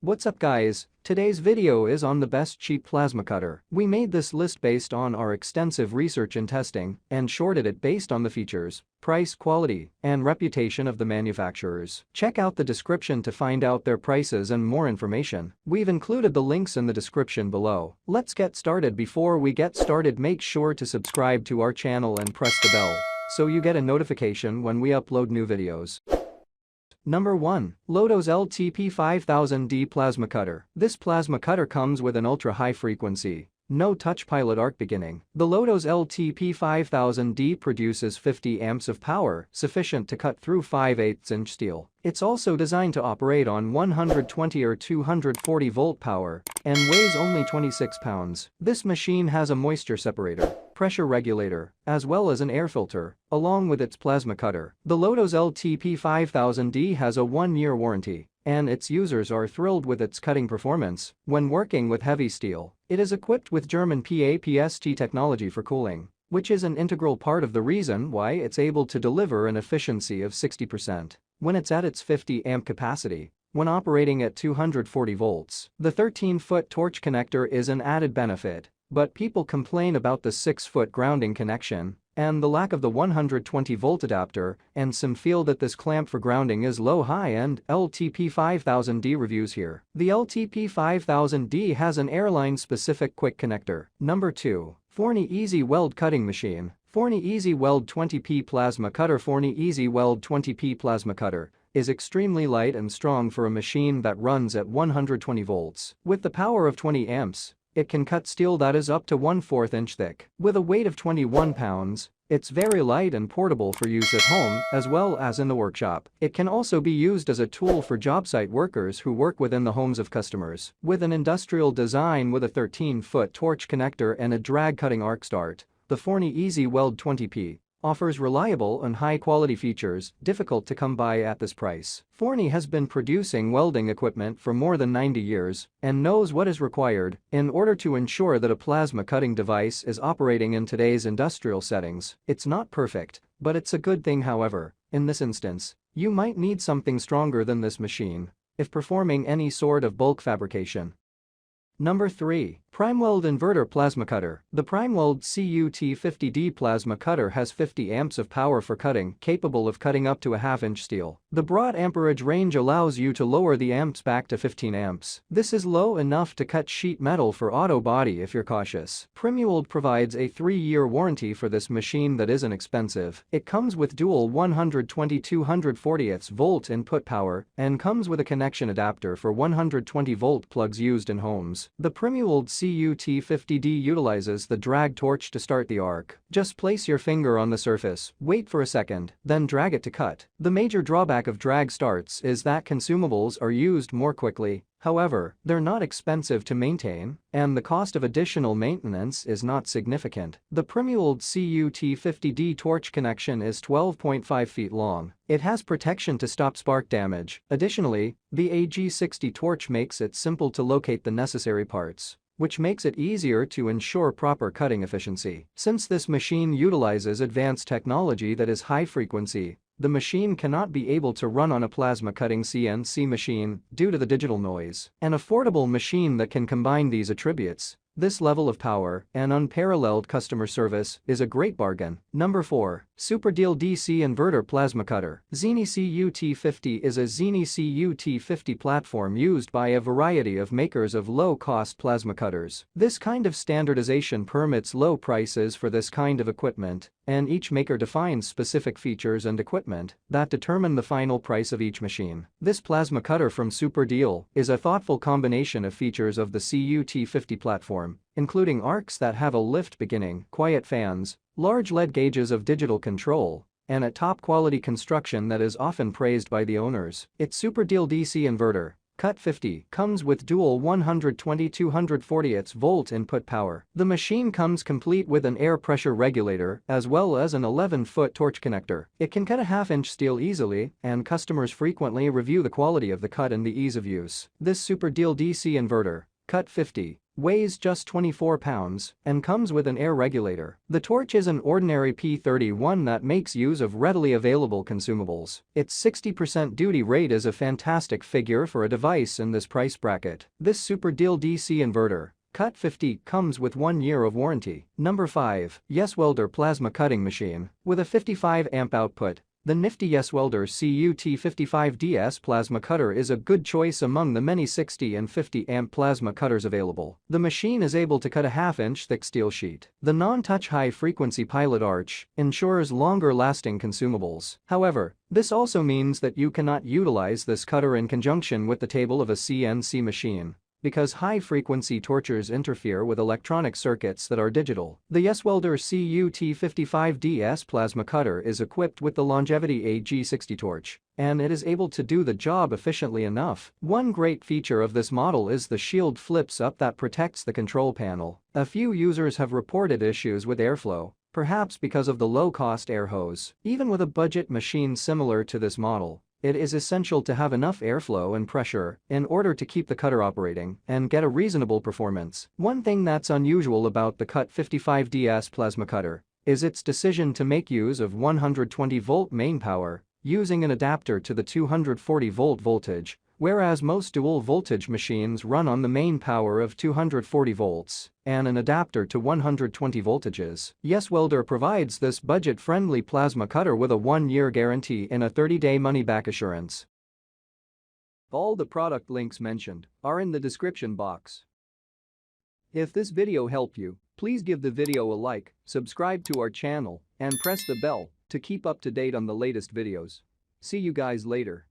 What's up guys, today's video is on the best cheap plasma cutter. We made this list based on our extensive research and testing and shorted it based on the features, price, quality, and reputation of the manufacturers. Check out the description to find out their prices and more information. We've included the links in the description below. Let's get started. Before we get started, make sure to subscribe to our channel and press the bell so you get a notification when we upload new videos. Number 1. Lotos LTP5000D Plasma Cutter. This plasma cutter comes with an ultra-high frequency, no-touch pilot arc beginning. The Lotos LTP5000D produces 50 amps of power, sufficient to cut through 5/8" steel. It's also designed to operate on 120 or 240 volt power and weighs only 26 pounds. This machine has a moisture separator, pressure regulator, as well as an air filter, along with its plasma cutter. The Lotos LTP5000D has a 1-year warranty, and its users are thrilled with its cutting performance when working with heavy steel. It is equipped with German PAPST technology for cooling, which is an integral part of the reason why it's able to deliver an efficiency of 60% when it's at its 50 amp capacity when operating at 240 volts. The 13-foot torch connector is an added benefit, but people complain about the 6-foot grounding connection and the lack of the 120-volt adapter, and some feel that this clamp for grounding is low high-end. LTP5000D reviews here. The LTP5000D has an airline-specific quick connector. Number 2. Forney Easy Weld Cutting Machine. Forney Easy Weld 20P Plasma Cutter. Forney Easy Weld 20P Plasma Cutter is extremely light and strong for a machine that runs at 120 volts. With the power of 20 amps, it can cut steel that is up to 1/4 inch thick. With a weight of 21 pounds, it's very light and portable for use at home as well as in the workshop. It can also be used as a tool for job site workers who work within the homes of customers. With an industrial design with a 13-foot torch connector and a drag cutting arc start, the Forney Easy Weld 20P offers reliable and high-quality features difficult to come by at this price. Forney has been producing welding equipment for more than 90 years and knows what is required in order to ensure that a plasma cutting device is operating in today's industrial settings. It's not perfect, but it's a good thing. However, in this instance, you might need something stronger than this machine if performing any sort of bulk fabrication. Number 3. PrimeWeld Inverter Plasma Cutter. The PrimeWeld CUT50D Plasma Cutter has 50 amps of power for cutting, capable of cutting up to a 1/2 inch steel. The broad amperage range allows you to lower the amps back to 15 amps. This is low enough to cut sheet metal for auto body if you're cautious. PrimeWeld provides a 3-year warranty for this machine that isn't expensive. It comes with dual 120/240 volt input power and comes with a connection adapter for 120 volt plugs used in homes. The PrimeWeld CUT50D utilizes the drag torch to start the arc. Just place your finger on the surface, wait for a second, then drag it to cut. The major drawback of drag starts is that consumables are used more quickly. However, they're not expensive to maintain, and the cost of additional maintenance is not significant. The PrimeWeld CUT50D torch connection is 12.5 feet long. It has protection to stop spark damage. Additionally, the AG60 torch makes it simple to locate the necessary parts, which makes it easier to ensure proper cutting efficiency. Since this machine utilizes advanced technology that is high frequency, the machine cannot be able to run on a plasma cutting CNC machine due to the digital noise. An affordable machine that can combine these attributes, this level of power and unparalleled customer service, is a great bargain. Number 4. Super Deal DC Inverter Plasma Cutter. Xeni CUT50 is a Xeni CUT50 platform used by a variety of makers of low-cost plasma cutters. This kind of standardization permits low prices for this kind of equipment, and each maker defines specific features and equipment that determine the final price of each machine. This plasma cutter from Super Deal is a thoughtful combination of features of the CUT50 platform, including arcs that have a lift beginning, quiet fans, large LED gauges of digital control, and a top-quality construction that is often praised by the owners. Its Super Deal DC Inverter CUT50 comes with dual 120/240 volt input power. The machine comes complete with an air pressure regulator as well as an 11-foot torch connector. It can cut a 1/2 inch steel easily, and customers frequently review the quality of the cut and the ease of use. This Super Deal DC Inverter CUT50 weighs just 24 pounds, and comes with an air regulator. The torch is an ordinary P31 that makes use of readily available consumables. Its 60% duty rate is a fantastic figure for a device in this price bracket. This super deal DC inverter Cut 50 comes with 1 year of warranty. Number 5. YesWelder Plasma Cutting Machine. With a 55 amp output, the nifty YesWelder CUT55DS plasma cutter is a good choice among the many 60 and 50 amp plasma cutters available. The machine is able to cut a half-inch thick steel sheet. The non-touch high-frequency pilot arch ensures longer-lasting consumables. However, this also means that you cannot utilize this cutter in conjunction with the table of a CNC machine, because high-frequency torches interfere with electronic circuits that are digital. The YesWelder CUT55DS plasma cutter is equipped with the Longevity AG60 torch, and it is able to do the job efficiently enough. One great feature of this model is the shield flips up that protects the control panel. A few users have reported issues with airflow, perhaps because of the low-cost air hose. Even with a budget machine similar to this model, it is essential to have enough airflow and pressure in order to keep the cutter operating and get a reasonable performance. One thing that's unusual about the CUT55DS plasma cutter is its decision to make use of 120-volt main power using an adapter to the 240-volt voltage, whereas most dual-voltage machines run on the main power of 240 volts and an adapter to 120 voltages. YesWelder provides this budget-friendly plasma cutter with a 1-year guarantee and a 30-day money-back assurance. All the product links mentioned are in the description box. If this video helped you, please give the video a like, subscribe to our channel, and press the bell to keep up to date on the latest videos. See you guys later.